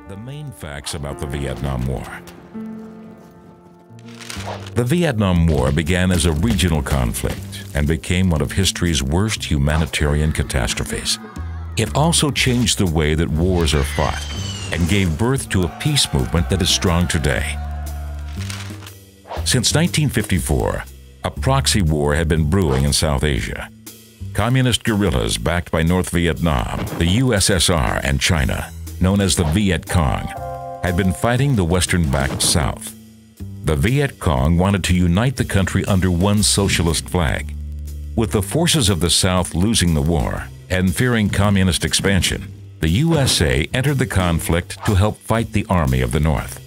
The main facts about the Vietnam War. The Vietnam War began as a regional conflict and became one of history's worst humanitarian catastrophes. It also changed the way that wars are fought and gave birth to a peace movement that is strong today. Since 1954, a proxy war had been brewing in South Asia. Communist guerrillas backed by North Vietnam, the USSR, and China, known as the Viet Cong, had been fighting the Western-backed South. The Viet Cong wanted to unite the country under one socialist flag. With the forces of the South losing the war and fearing communist expansion, the USA entered the conflict to help fight the Army of the North.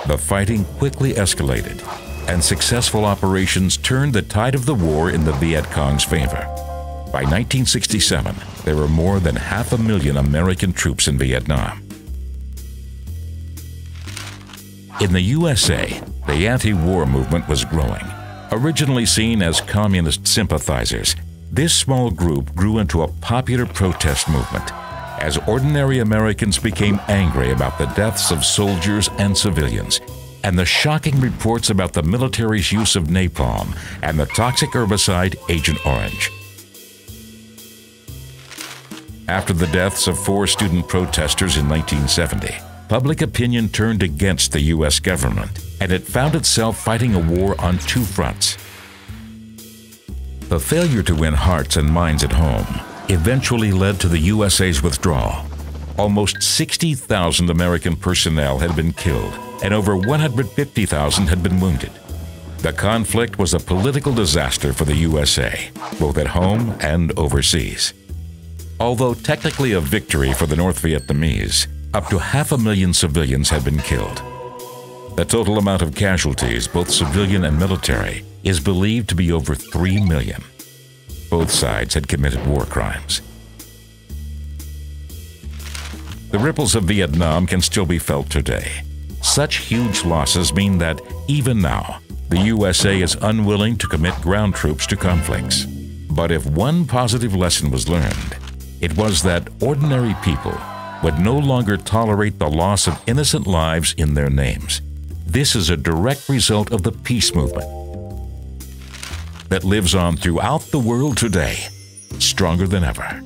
The fighting quickly escalated, and successful operations turned the tide of the war in the Viet Cong's favor. By 1967, there were more than 500,000 American troops in Vietnam. In the USA, the anti-war movement was growing. Originally seen as communist sympathizers, this small group grew into a popular protest movement as ordinary Americans became angry about the deaths of soldiers and civilians and the shocking reports about the military's use of napalm and the toxic herbicide Agent Orange. After the deaths of 4 student protesters in 1970, public opinion turned against the U.S. government, and it found itself fighting a war on 2 fronts. The failure to win hearts and minds at home eventually led to the USA's withdrawal. Almost 60,000 American personnel had been killed, and over 150,000 had been wounded. The conflict was a political disaster for the USA, both at home and overseas. Although technically a victory for the North Vietnamese, up to 500,000 civilians had been killed. The total amount of casualties, both civilian and military, is believed to be over 3 million. Both sides had committed war crimes. The ripples of Vietnam can still be felt today. Such huge losses mean that, even now, the USA is unwilling to commit ground troops to conflicts. But if one positive lesson was learned, it was that ordinary people would no longer tolerate the loss of innocent lives in their names. This is a direct result of the peace movement that lives on throughout the world today, stronger than ever.